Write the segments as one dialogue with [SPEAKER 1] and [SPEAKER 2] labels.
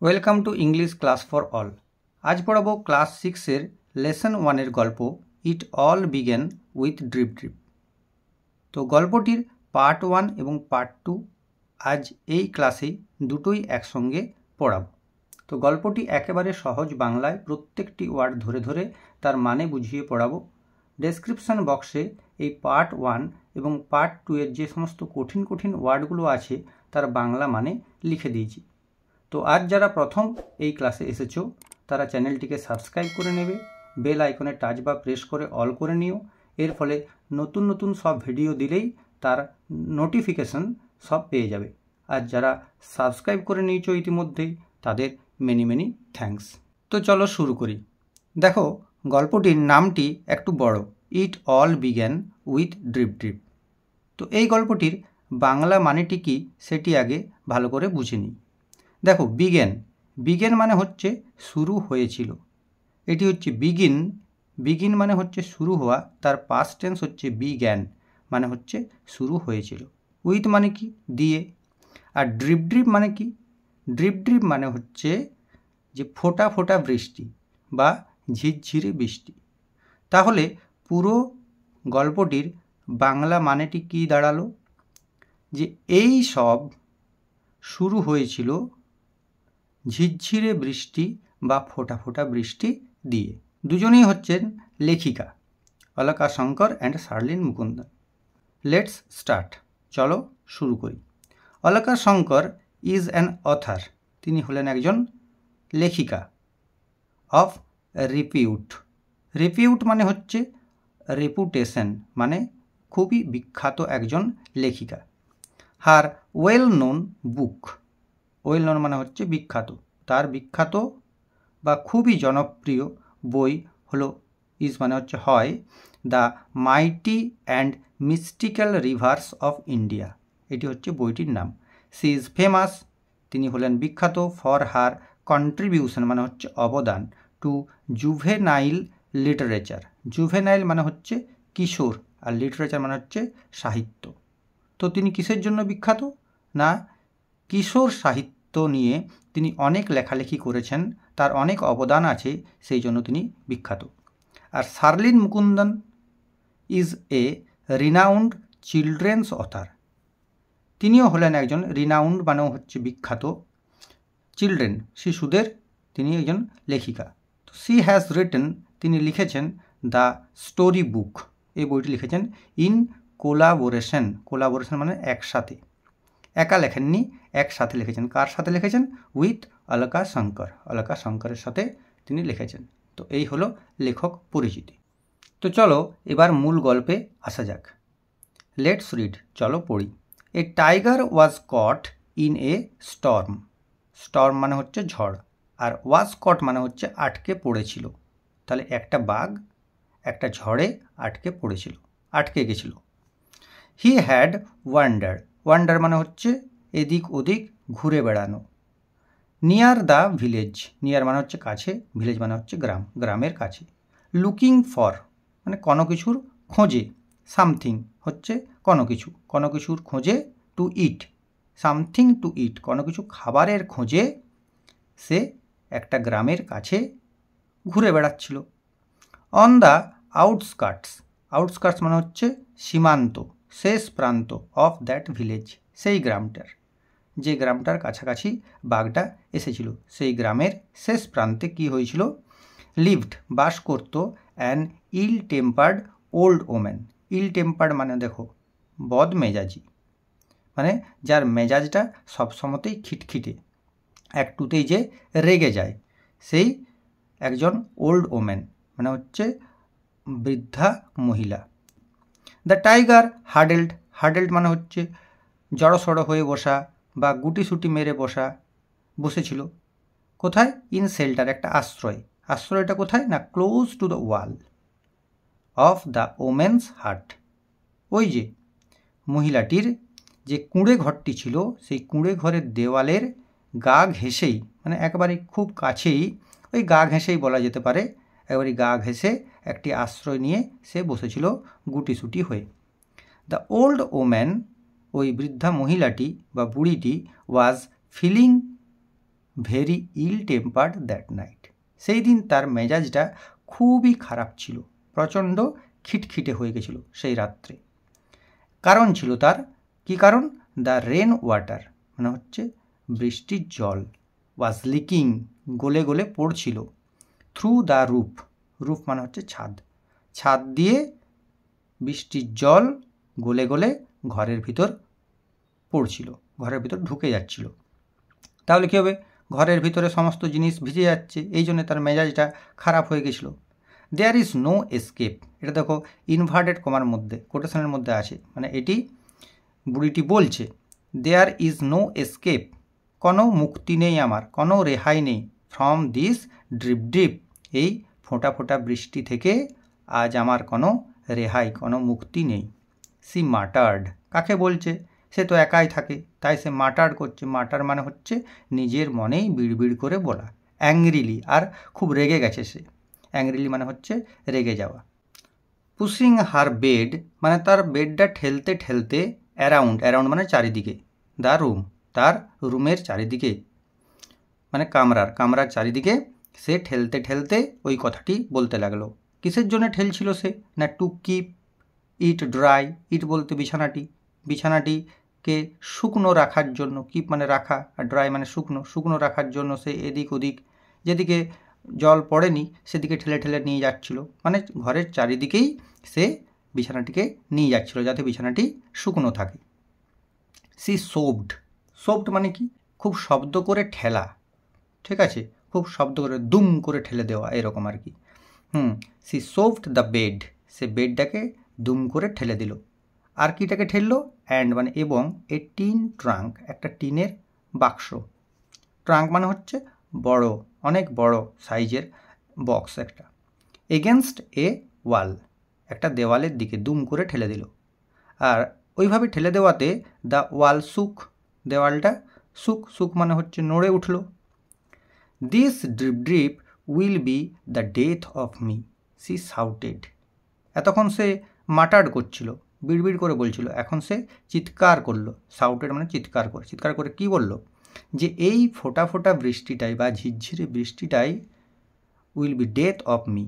[SPEAKER 1] Welcome to English class for all. আজ পড়াবো class 6-এর লেসন 1-এর গল্প it all began with drip drip. তো গল্পটির পার্ট 1 এবং পার্ট 2 আজ এই ক্লাসেই দুটোই একসঙ্গে পড়াবো। তো গল্পটি একেবারে সহজ বাংলায় প্রত্যেকটি ওয়ার্ড ধরে ধরে তার মানে বুঝিয়ে পড়াবো। ডেসক্রিপশন বক্সে এই পার্ট 1 এবং পার্ট 2-এর যে সমস্ত কঠিন কঠিন ওয়ার্ডগুলো আছে তার বাংলা মানে লিখে দিয়েছি। তো আজ যারা প্রথম এই ক্লাসে এসেছো তারা চ্যানেলটিকে সাবস্ক্রাইব করে নেবে, বেল আইকনে টাচ বা প্রেস করে অল করে নিও। এর ফলে নতুন নতুন সব ভিডিও দিলেই তার নোটিফিকেশন সব পেয়ে যাবে। আর যারা সাবস্ক্রাইব করে নিয়েছো ইতিমধ্যেই তাদের মেনি মেনি থ্যাঙ্কস। তো চলো শুরু করি। দেখো গল্পটির নামটি একটু বড়, it all began with drip drip. তো এই গল্পটির বাংলা মানেটি কি সেটি আগে ভালো করে বুঝে নিই। দেখো বিগেন, বিগেন মানে হচ্ছে শুরু হয়েছিল। এটি হচ্ছে বিগিন, বিগিন মানে হচ্ছে শুরু হওয়া, তার পাস্ট টেন্স হচ্ছে বিগ্যান মানে হচ্ছে শুরু হয়েছিল। উইথ মানে কি দিয়ে। আর ড্রিপ ড্রিপ মানে কি? ড্রিপ ড্রিপ মানে হচ্ছে যে ফোঁটা ফোঁটা বৃষ্টি বা ঝিরঝিরে বৃষ্টি। তাহলে পুরো গল্পটির বাংলা মানেটি কি দাঁড়ালো? যে এই সব শুরু হয়েছিল ঝিরঝিরে বৃষ্টি বা ফোঁটা ফোঁটা বৃষ্টি দিয়ে। দুজনেই হচ্ছেন লেখিকা, Alka Shankar and Sharleen Mukundan. Let's start, চলো শুরু করি। Alka Shankar is an author, তিনি হলেন একজন লেখিকা। অফ রিপিউট, রিপিউট মানে হচ্ছে রেপুটেশন, মানে খুবই বিখ্যাত একজন লেখিকা। হার ওয়েল নোন বুক, ওয়েল নোন মানে হচ্ছে বিখ্যাত, তার বিখ্যাত বা খুবই জনপ্রিয় বই হলো, ইজ মানে হচ্ছে হয়, the mighty and mystical rivers of India, এটি হচ্ছে বইটির নাম। সি ইজ ফেমাস, তিনি হলেন বিখ্যাত, ফর হার কন্ট্রিবিউশন মানে হচ্ছে অবদান, টু জুভেনাইল লিটারেচার, জুভেনাইল মানে হচ্ছে কিশোর আর লিটারেচার মানে হচ্ছে সাহিত্য। তো তিনি কিসের জন্য বিখ্যাত? না, কিশোর সাহিত্য নিয়ে তিনি অনেক লেখালেখি করেছেন, তার অনেক অবদান আছে, সেই জন্য তিনি বিখ্যাত। আর Sharleen Mukundan is a renowned children's author, তিনিও হলেন একজন রিনাউন্ড মানেও হচ্ছে বিখ্যাত, চিলড্রেন শিশুদের তিনি একজন লেখিকা। তো সি হ্যাজ রিটেন, তিনি লিখেছেন দ্য স্টোরি বুক, এই বইটি লিখেছেন ইন কোলাবোরেশন, কোলাবোরেশন মানে একসাথে, একা লেখেননি, একসাথে লিখেছেন। কার সাথে লিখেছেন? উইথ অলকা শঙ্কর, অলকা শঙ্করের সাথে তিনি লিখেছেন। তো এই হলো লেখক পরিচিতি। তো চলো এবার মূল গল্পে আসা যাক। লেটস রিড, চলো পড়ি। A tiger was caught in a storm, storm মানে হচ্ছে ঝড়, আর ওয়াজ কট মানে হচ্ছে আটকে পড়েছিল। তাহলে একটা বাঘ একটা ঝড়ে আটকে পড়েছিল, আটকে গেছিল। হি হ্যাড ওয়ান্ডার, ওয়ান্ডার মানে হচ্ছে এদিক ওদিক ঘুরে বেড়ানো। নিয়ার দ্য ভিলেজ, নিয়ার মানে হচ্ছে কাছে, ভিলেজ মানে হচ্ছে গ্রাম, গ্রামের কাছে। লুকিং ফর মানে কোনো কিছুর খোঁজে, সামথিং হচ্ছে কোনো কিছু, কোনো কিছুর খোঁজে। টু ইট, সামথিং টু ইট কোনো কিছু খাবারের খোঁজে সে একটা গ্রামের কাছে ঘুরে বেড়াচ্ছিল। অন দ্য আউটস্কার্টস, আউটস্কার্টস মানে হচ্ছে সীমান্ত, শেষ প্রান্ত, অফ দ্যাট ভিলেজ সেই গ্রামটার, যে গ্রামটার কাছাকাছি বাঘটা এসেছিল সেই গ্রামের শেষ প্রান্তে কি হয়েছিল? লিভড বাস করত an ill tempered old woman, ill tempered মানে দেখো বদ মেজাজি, মানে যার মেজাজটা সবসময়তেই খিটখিটে, একটুতেই যে রেগে যায়, সেই একজন ওল্ড ওম্যান মানে হচ্ছে বৃদ্ধা মহিলা। দ্য টাইগার হাডেল্ড, হাডেল্ড মানে হচ্ছে জড়সড় হয়ে বসা বা গুটিসুটি মেরে বসেছিল। কোথায়? ইন শেল্টার, একটা আশ্রয়, আশ্রয়টা কোথায়? না close to the wall of the women's হাট, ওই যে মহিলাটির যে কুঁড়ে ঘরটি ছিল সেই কুঁড়ে ঘরের দেওয়ালের গা ঘেঁষেই, মানে একেবারে খুব কাছেই, ওই গা ঘেঁষেই বলা যেতে পারে, একেবারে গা ঘেঁষে একটি আশ্রয় নিয়ে সে বসেছিল গুটিসুটি হয়ে। দ্য ওল্ড ওম্যান, ওই বৃদ্ধা মহিলাটি বা বুড়িটি, was feeling very ill tempered that night. সেই দিন তার মেজাজটা খুবই খারাপ ছিল, প্রচণ্ড খিটখিটে হয়ে গেছিল সেই রাত্রে। কারণ ছিল তার, কি কারণ? দ্য রেন ওয়াটার মানে হচ্ছে বৃষ্টির জল, ওয়াজ লিকিং গলে গলে পড়ছিল, থ্রু দ্য রুফ, রুফ মানে হচ্ছে ছাদ, ছাদ দিয়ে বৃষ্টির জল গলে গলে ঘরের ভিতর পড়ছিল, ঘরের ভিতর ঢুকে যাচ্ছিল। তাহলে কী হবে? ঘরের ভিতরে সমস্ত জিনিস ভিজে যাচ্ছে, এই জন্য তার মেজাজটা খারাপ হয়ে গেছিলো। দেয়ার ইজ নো এসকেপ, এটা দেখো ইনভার্টেড কমার মধ্যে, কোটেশনের মধ্যে আছে, মানে এটি বুড়িটি বলছে দেয়ার ইজ নো এসকেপ, কোনো মুক্তি নেই আমার, কোনো রেহাই নেই, ফ্রম দিস ড্রিপ ড্রিপ, এই ফোঁটা ফোঁটা বৃষ্টি থেকে আজ আমার কোনো রেহাই, কোনো মুক্তি নেই। সি মাটার্ড, কাকে বলছে? সে তো একাই থাকে, তাই সে মাটার করছে। মাটার মানে হচ্ছে নিজের মনেই বিড়বিড় করে বলা। অ্যাংরিলি, আর খুব রেগে গেছে সে। অ্যাংরিলি মানে হচ্ছে রেগে যাওয়া। পুশিং হার বেড মানে তার বেডটা ঠেলতে ঠেলতে, অ্যারাউন্ড, অ্যারাউন্ড মানে চারিদিকে, দ্য রুম, তার রুমের চারিদিকে মানে কামরার চারিদিকে সে ঠেলতে ঠেলতে ওই কথাটি বলতে লাগলো। কিসের জন্য ঠেলছিল সে? না টু কিপ ইট ড্রাই, ইট বলতে বিছানাটি, বিছানাটিকে শুকনো রাখার জন্য, কিপ মানে রাখা, আর ড্রাই মানে শুকনো, শুকনো রাখার জন্য সে এদিক ওদিক, যেদিকে জল পড়েনি সেদিকে ঠেলে ঠেলে নিয়ে যাচ্ছিল, মানে ঘরের চারিদিকেই সে বিছানাটিকে নিয়ে যাচ্ছিল যাতে বিছানাটি শুকনো থাকে। সি সোবড, সোবড মানে কি? খুব শব্দ করে ঠেলা, ঠিক আছে, খুব শব্দ করে দুম করে ঠেলে দেওয়া, এরকম আর কি। সি সোভড দ্য বেড, সে বেডটাকে দুম করে ঠেলে দিল। আর কিটাকে ঠেললো? অ্যান্ড মানে এবং, এ টিন ট্রাঙ্ক, একটা টিনের বাক্স, ট্রাঙ্ক মানে হচ্ছে বড়, অনেক বড় সাইজের বক্স একটা, এগেনস্ট এ ওয়াল, একটা দেওয়ালের দিকে দুম করে ঠেলে দিল। আর ওইভাবে ঠেলে দেওয়াতে দ্য ওয়াল সুক, দেওয়ালটা সুক, সুক মানে হচ্ছে নড়ে উঠল। This drip drip will be the death of me, she shouted, এতক্ষণ সে মাটার্ড করছিল, বিড়বিড় করে বলছিল, এখন সে চিৎকার করলো। শাউটেড মানে চিৎকার করে, চিৎকার করে কি বলল? যে এই ফোঁটা ফোঁটা বৃষ্টিটাই বা ঝিরঝিরে বৃষ্টিটাই will be death of me,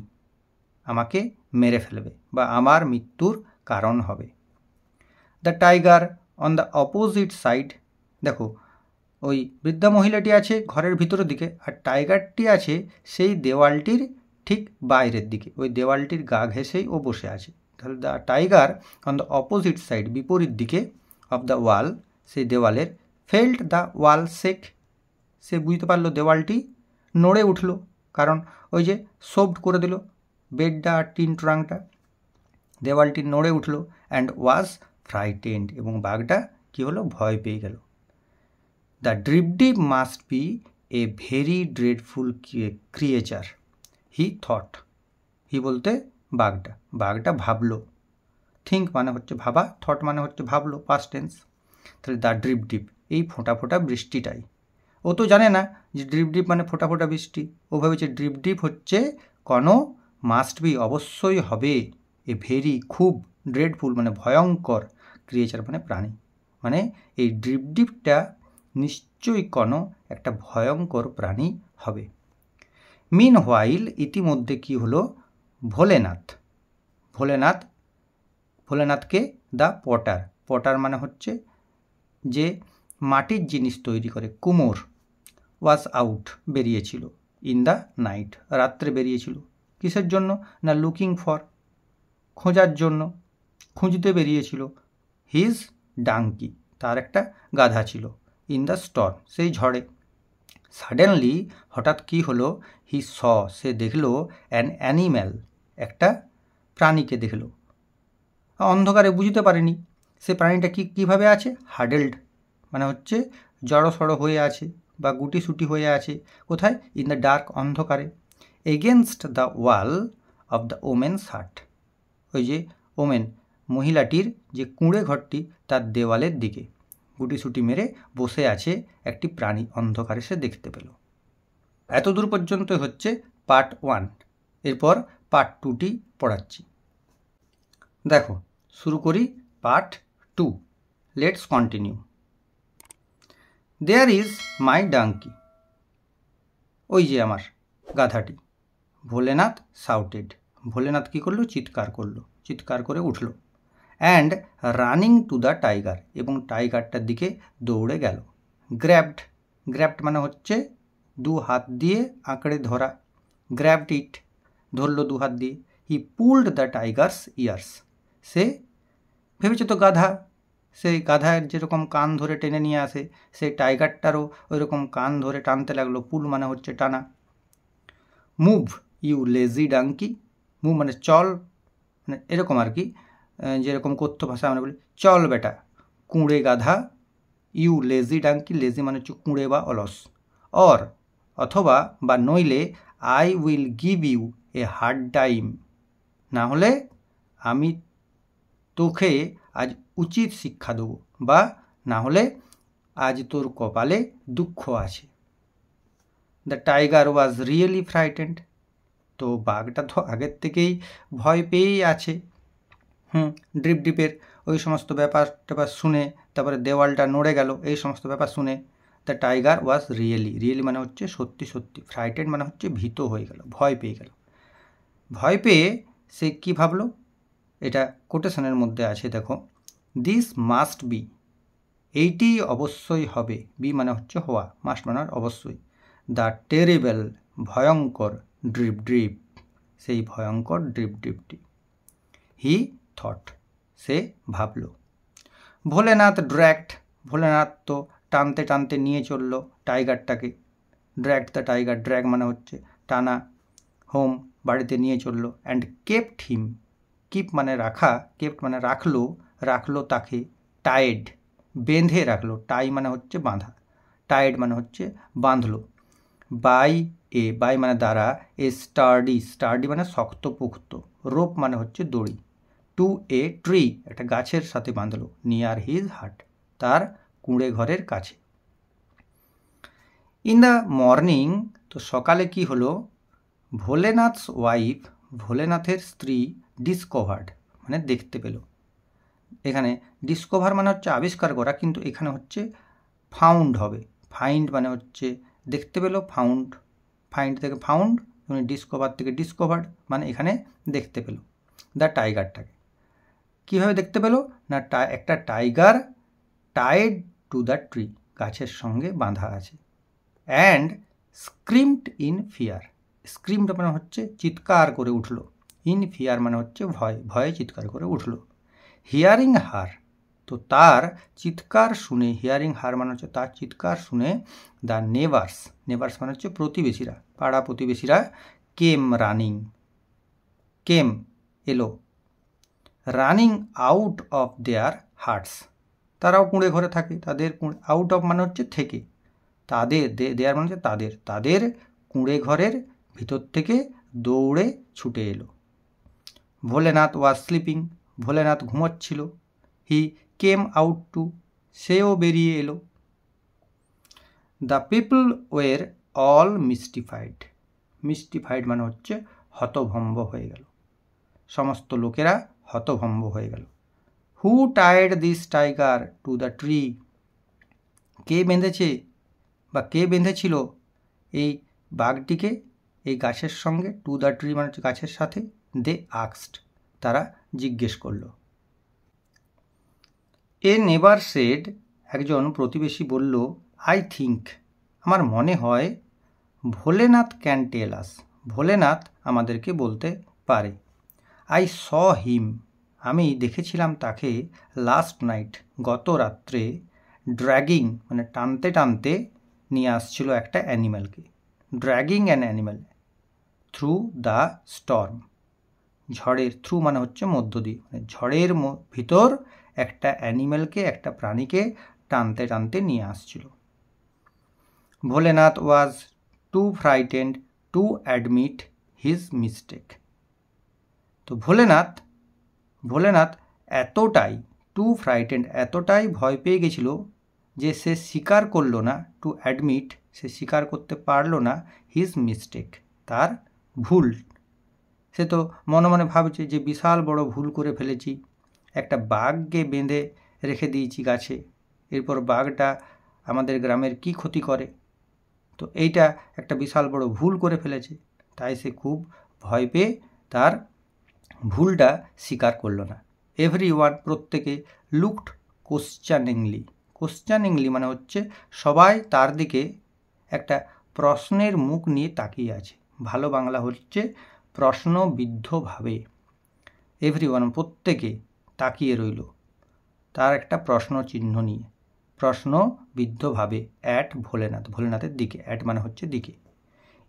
[SPEAKER 1] আমাকে মেরে ফেলবে বা আমার মৃত্যুর কারণ হবে। The tiger on the opposite side, দেখো ওই বৃদ্ধা মহিলাটি আছে ঘরের ভিতরের দিকে, আর টাইগারটি আছে সেই দেওয়ালটির ঠিক বাইরের দিকে, ওই দেওয়ালটির গা ঘেঁষেই ও বসে আছে। তাহলে the tiger on the opposite side, বিপরীত দিকে, অফ দ্য ওয়াল, সেই দেওয়ালের, ফেল্ট দ্য ওয়াল শেক, সে বুঝতে পারলো দেওয়ালটি নড়ে উঠল, কারণ ওই যে সোভড করে দিল বেডটা আর টিন ট্রাঙ্কটা, দেওয়ালটি নড়ে উঠল। অ্যান্ড ওয়াজ ফ্রাইটেন্ড, এবং বাঘটা কী হলো? ভয় পেয়ে গেল। The drip deep must be a very dreadful creature, he thought, he বলতে বাঘটা, বাঘটা ভাবলো, থিঙ্ক মানে হচ্ছে ভাবা, থট মানে হচ্ছে ভাবলো, পাস্ট টেন্স। তাহলে দ্য ড্রিপ ডিপ, এই ফোঁটা ফোঁটা বৃষ্টিটাই, ও তো জানে না যে ড্রিপ ডিপ মানে ফোঁটা ফোঁটা বৃষ্টি, ও ভেবেছে ড্রিপ ডিপ হচ্ছে কোনো, মাস্ট বি অবশ্যই হবে, এ ভেরি খুব, ড্রেডফুল মানে ভয়ঙ্কর, ক্রিয়েচার মানে প্রাণী, মানে এই ড্রিপ ডিপটা নিশ্চয়ই কোনো একটা ভয়ঙ্কর প্রাণী হবে। মিন হোয়াইল, ইতিমধ্যে কি হলো? ভোলেনাথ, ভোলেনাথ, ভোলেনাথকে দ্য পটার, পটার মানে হচ্ছে যে মাটির জিনিস তৈরি করে, কুমোর, ওয়াজ আউট, বেরিয়েছিল, ইন দ্য নাইট, রাত্রে বেরিয়েছিল। কিসের জন্য? না লুকিং ফর, খোঁজার জন্য, খুঁজতে বেরিয়েছিল। হিজ ডাঙ্কি, তার একটা গাধা ছিল, ইন দ্য স্টর্ম, সেই ঝড়ে। সাডেনলি, হঠাৎ কি হলো? হি স, সে দেখলো, অ্যান অ্যানিম্যাল, একটা প্রাণীকে দেখলো। অন্ধকারে বুঝতে পারেনি সে প্রাণীটা কীভাবে আছে। হাডেলড মানে হচ্ছে জড়সড় হয়ে আছে বা গুটিসুটি হয়ে আছে, কোথায়? ইন দ্য ডার্ক, অন্ধকারে। Against the wall of the women's হাট, ওই যে ওমেন মহিলাটির যে কুঁড়ে ঘরটি তার দেওয়ালের দিকে গুটিসুটি মেরে বসে আছে একটি প্রাণী, অন্ধকারে সে দেখতে পেল। এত দূর পর্যন্ত হচ্ছে পার্ট 1, এরপর পার্ট 2টি পড়াচ্ছি। দেখো শুরু করি part 2, let's continue. There is my donkey, ওই যে আমার গাধাটি। ভোলেনাথ শাউটেড, ভোলেনাথ কী করলো? চিৎকার করলো, চিৎকার করে উঠল। And running to the tiger, এবং টাইগারটার দিকে দৌড়ে গেল। গ্র্যাবড, গ্র্যাবড মানে হচ্ছে দু হাত দিয়ে আঁকড়ে ধরা। গ্র্যাবড ইট, ধরল দু হাত দিয়ে। হি পুলড দ্য টাইগার্স ইয়ার্স, সে ভেবেছে তো গাধা, সেই গাধার যেরকম কান ধরে টেনে নিয়ে আসে, সেই টাইগারটারও ওই রকম কান ধরে টানতে লাগলো। পুল মানে হচ্ছে টানা। Move you lazy donkey, move মানে চল, মানে এরকম আর কি, যেরকম কথ্য ভাষা আমরা বলি চল বেটা কুঁড়ে গাধা। ইউ লেজি ডাঙ্কি, লেজি মানে হচ্ছে কুঁড়ে বা অলস। অর অথবা বা নইলে I will give you a hard time, না হলে আমি তোকে আজ উচিত শিক্ষা দেবো, বা না হলে আজ তোর কপালে দুঃখ আছে। The tiger was really frightened, তো বাঘটা তো আগের থেকেই ভয় পেয়েই আছে। ড্রিপ ড্রিপের ওই সমস্ত ব্যাপার ট্যাপার শুনে, তারপরে দেওয়ালটা নড়ে গেল, এই সমস্ত ব্যাপার শুনে the tiger was really, really মানে হচ্ছে সত্যি সত্যি, ফ্রাইটেন্ড মানে হচ্ছে ভীত হয়ে গেল, ভয় পেয়ে গেল। ভয় পেয়ে সে কী ভাবলো? এটা কোটেশনের মধ্যে আছে, দেখো। দিস মাস্ট বি, এইটি অবশ্যই হবে। বি মানে হচ্ছে হওয়া, মাস্ট মানে অবশ্যই। দ্য টেরিবল, ভয়ঙ্কর। ড্রিপ ড্রিপ, সেই ভয়ঙ্কর ড্রিপ ড্রিপটি। হি থট, সে ভাবল। ভোলেনাথ ড্র্যাগড, ভোলেনাথ তো টানতে টানতে নিয়ে চলল টাইগারটাকে। ড্র্যাগড দ্য টাইগার, ড্র্যাগ মানে হচ্ছে টানা, হোম বাড়িতে নিয়ে চলল। অ্যান্ড কেপ্ট হিম, কিপ মানে রাখা, কেপ্ট মানে রাখলো, রাখলো তাকে। টাইড, বেঁধে রাখলো। টাই মানে হচ্ছে বাঁধা, টাইড মানে হচ্ছে বাঁধলো। বাই এ, বাই মানে দ্বারা, এ স্টার্ডি, স্টার্ডি মানে শক্তপোক্ত, রোপ মানে হচ্ছে দড়ি। টু এ ট্রি, একটা গাছের সাথে বাঁধলো। নিয়ার হিজ হাট, তার কুঁড়ে ঘরের কাছে। ইন দ্য মর্নিং, তো সকালে কি হলো? ভোলেনাথস ওয়াইফ, ভোলেনাথের স্ত্রী, ডিসকভার্ড মানে দেখতে পেল। এখানে ডিসকভার মানে হচ্ছে আবিষ্কার করা, কিন্তু এখানে হচ্ছে ফাউন্ড হবে। ফাইন্ড মানে হচ্ছে দেখতে পেল, ফাউন্ড, ফাইন্ড থেকে ফাউন্ড, ডিসকভার থেকে ডিসকভার্ড, মানে এখানে দেখতে পেল দ্য টাইগারটাকে। কীভাবে দেখতে পেল? না, একটা tiger tied to the tree, গাছের সঙ্গে বাঁধা আছে। And screamed in fear, screamed মানে হচ্ছে চিৎকার করে উঠল। ইন ফিয়ার মানে হচ্ছে ভয়, ভয়ে চিৎকার করে উঠল। হিয়ারিং হার, তো তার চিৎকার শুনে, হিয়ারিং হার মানে হচ্ছে তার চিৎকার শুনে, দ্য নেবার্স, নেবার্স মানে হচ্ছে প্রতিবেশীরা, পাড়া প্রতিবেশীরা, কেম রানিং, কেম এলো, running out of their huts, তারাও কুঁড়ে ঘরে থাকে, তাদের আউট অফ মানে হচ্ছে থেকে, তাদের, দেয়ার মানে হচ্ছে তাদের, তাদের কুঁড়ে ঘরের ভিতর থেকে দৌড়ে ছুটে এলো। ভোলেনাথ ওয়াজ স্লিপিং, ভোলেনাথ ঘুমোচ্ছিল। হি কেম আউট টু, সেও বেরিয়ে এলো। The people were all mystified, mystified মানে হচ্ছে হতভম্ব হয়ে গেল, সমস্ত লোকেরা হতভম্ব হয়ে গেল। Who tied this tiger to the tree, কে বেঁধেছে বা কে বেঁধেছিল এই বাঘটিকে এই গাছের সঙ্গে? টু দ্য ট্রি মানে হচ্ছে গাছের সাথে। দে আক্সড, তারা জিজ্ঞেস করল। এ নেবার সেড, একজন প্রতিবেশী বলল, আই থিঙ্ক, আমার মনে হয়, ভোলেনাথ ক্যান টেল আস, ভোলেনাথ আমাদেরকে বলতে পারে। আই স হিম, আমি দেখেছিলাম তাকে, লাস্ট নাইট, গত রাত্রে, ড্র্যাগিং মানে টানতে টানতে নিয়ে আসছিল একটা অ্যানিম্যালকে। Dragging an animal through the storm, ঝড়ের, থ্রু মানে হচ্ছে মধ্য দিয়ে, মানে ঝড়ের ভিতর একটা অ্যানিম্যালকে, একটা প্রাণীকে টানতে টানতে নিয়ে আসছিল। Bholenath was too frightened to admit his mistake, তো ভোলেনাথ এতটাই, টু ফ্রাইটেন্ড এতটাই ভয় পেয়ে গেছিল যে সে স্বীকার করলো না, টু অ্যাডমিট সে স্বীকার করতে পারলো না, হিজ মিস্টেক তার ভুল। সে তো মনে মনে ভাবছে যে বিশাল বড় ভুল করে ফেলেছি, একটা বাঘকে বেঁধে রেখে দিয়েছি গাছে, এরপর বাঘটা আমাদের গ্রামের কি ক্ষতি করে, তো এইটা একটা বিশাল বড় ভুল করে ফেলেছে, তাই সে খুব ভয় পেয়ে তার ভুলটা স্বীকার করল না। এভরিওয়ান প্রত্যেকে লুকড কোশ্চেনিংলি মানে হচ্ছে সবাই তার দিকে একটা প্রশ্নের মুখ নিয়ে তাকিয়ে আছে। ভালো বাংলা হচ্ছে প্রশ্নবিদ্ধভাবে। এভরিওয়ান প্রত্যেকে তাকিয়ে রইল তার একটা প্রশ্ন চিহ্ন নিয়ে, প্রশ্নবিদ্ধভাবে অ্যাট ভোলেনাথের দিকে। অ্যাট মানে হচ্ছে দিকে।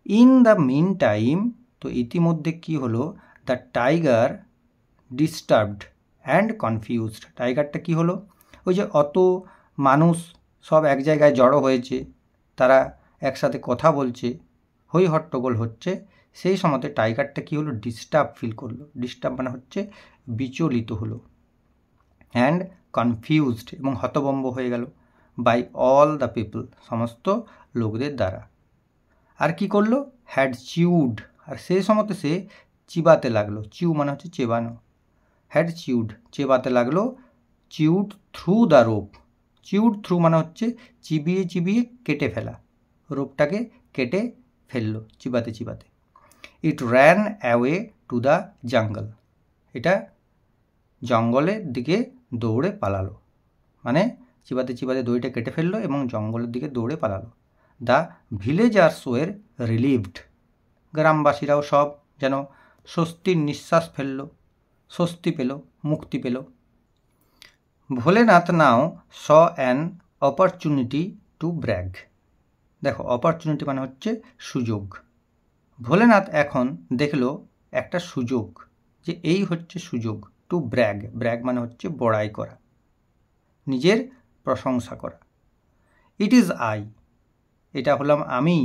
[SPEAKER 1] ইন দ্য মিন টাইম, তো ইতিমধ্যে কি হলো, the tiger disturbed and confused. টাইগারটা কি হলো, ওই যে অত মানুষ সব এক জায়গায় জড়ো হয়েছে, তারা একসাথে কথা বলছে, হই হট্টগোল হচ্ছে, সেই সময়তে টাইগারটা কি হলো, ডিস্টার্ব ফিল করলো। ডিস্টার্ব মানে হচ্ছে বিচলিত হলো। অ্যান্ড কনফিউজড এবং হতভম্ব হয়ে গেল, বাই অল দ্য পিপল সমস্ত লোকদের দ্বারা। আর কি করলো, হ্যাড চিউড, আর সেই সময়তে সে চিবাতে লাগলো। চিউ মানে হচ্ছে চেবানো। হ্যাড চিউড চেবাতে লাগলো। Chewed through the rope, chewed through মানে হচ্ছে চিবিয়ে চিবিয়ে কেটে ফেলা, রোপটাকে কেটে ফেললো চিবাতে চিবাতে। It ran away to the jungle, এটা জঙ্গলের দিকে দৌড়ে পালালো, মানে চিবাতে চিবাতে দড়িটা কেটে ফেললো এবং জঙ্গলের দিকে দৌড়ে পালালো। দ্য ভিলেজার্স ওয়ের রিলিভড, গ্রামবাসীরাও সব যেন স্বস্তির নিঃশ্বাস ফেলল, স্বস্তি পেল, মুক্তি পেল। Bholenath now saw an opportunity to brag, দেখো অপরচুনিটি মানে হচ্ছে সুযোগ। ভোলেনাথ এখন দেখলো একটা সুযোগ, যে এই হচ্ছে সুযোগ। টু ব্র্যাগ, ব্র্যাগ মানে হচ্ছে বড়াই করা, নিজের প্রশংসা করা। ইট ইজ আই, এটা হলাম আমি,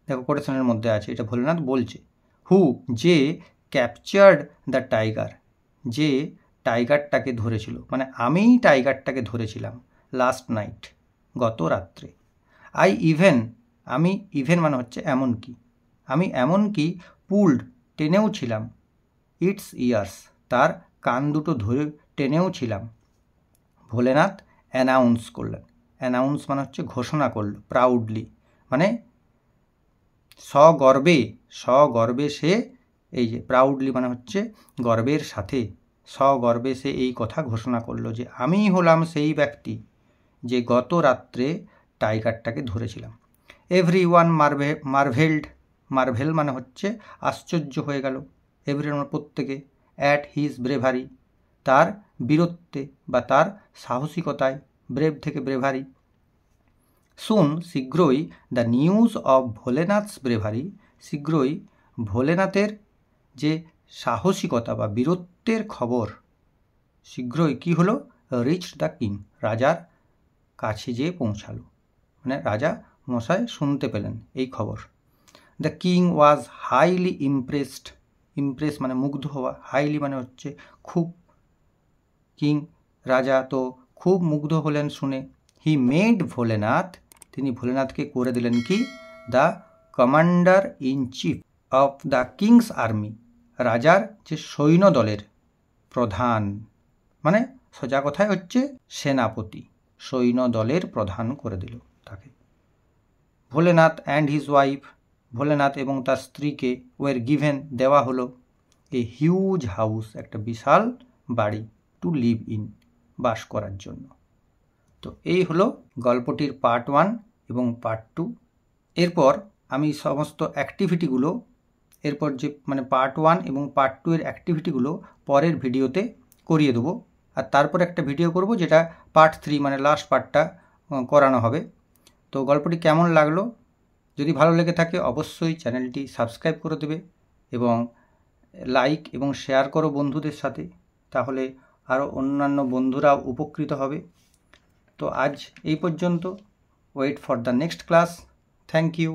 [SPEAKER 1] দেখো কোটেশনের মধ্যে আছে, এটা ভোলেনাথ বলছে। হু, যে ক্যাপচার্ড দ্য টাইগার, যে টাইগারটাকে ধরেছিল, মানে আমিই টাইগারটাকে ধরেছিলাম। লাস্ট নাইট, গত রাত্রে। আই ইভেন, আমি ইভেন মানে হচ্ছে এমনকি, আমি এমনকি পুলড টেনেও ছিলাম, ইটস ইয়ার্স, তার কান দুটো ধরে টেনেও ছিলাম। ভোলেনাথ অ্যানাউন্স করলেন, অ্যানাউন্স মানে হচ্ছে ঘোষণা করল, প্রাউডলি মানে সগর্বে সে, এই যে প্রাউডলি মানে হচ্ছে গর্বের সাথে, সগর্বে সে এই কথা ঘোষণা করলো যে আমিই হলাম সেই ব্যক্তি যে গত রাত্রে টাইগারটাকে ধরেছিলাম। এভরিওয়ান মার্ভেল মানে হচ্ছে আশ্চর্য হয়ে গেল, এভরিওয়ান প্রত্যেকে, অ্যাট হিজ ব্রেভারি, তার বীরত্বে বা তার সাহসিকতায়, ব্রেভ থেকে ব্রেভারি। সুন, শীঘ্রই, the news of Bholenath's bravery, শীঘ্রই ভোলেনাথের যে সাহসিকতা বা বীরত্বের খবর, শীঘ্রই কি হলো, রিচ দ্য কিং, রাজার কাছে যেয়ে পৌঁছালো, মানে রাজা মশাই শুনতে পেলেন এই খবর। The king was highly impressed, Impress মানে মুগ্ধ হওয়া, হাইলি মানে হচ্ছে খুব, কিং রাজা তো খুব মুগ্ধ হলেন শুনে। হি মেড ভোলেনাথ, তিনি ভোলেনাথকে করে দিলেন কি, the commander in chief of the king's army, রাজার যে সৈন্য দলের প্রধান, মানে সোজা কথায় হচ্ছে সেনাপতি, সৈন্য দলের প্রধান করে দিল তাকে। Bholenath and his wife, Bholenath এবং তার স্ত্রীকে ওয়ের গিভেন দেওয়া হলো এ হিউজ হাউস, একটা বিশাল বাড়ি, টু লিভ ইন, বাস করার জন্য। তো এই হলো গল্পটির পার্ট 1 এবং পার্ট 2। এরপর আমি সমস্ত অ্যাক্টিভিটিগুলো, এরপর যে মানে পার্ট 1 এবং পার্ট 2 এর অ্যাক্টিভিটিগুলো পরের ভিডিওতে করিয়ে দেবো। আর তারপর একটা ভিডিও করব যেটা পার্ট 3 মানে লাস্ট পার্টটা করানো হবে। তো গল্পটি কেমন লাগলো, যদি ভালো লেগে থাকে অবশ্যই চ্যানেলটি সাবস্ক্রাইব করে দেবে এবং লাইক এবং শেয়ার করো বন্ধুদের সাথে, তাহলে আরও অন্যান্য বন্ধুরাও উপকৃত হবে। তো আজ এই পর্যন্ত, wait for the next class. Thank you.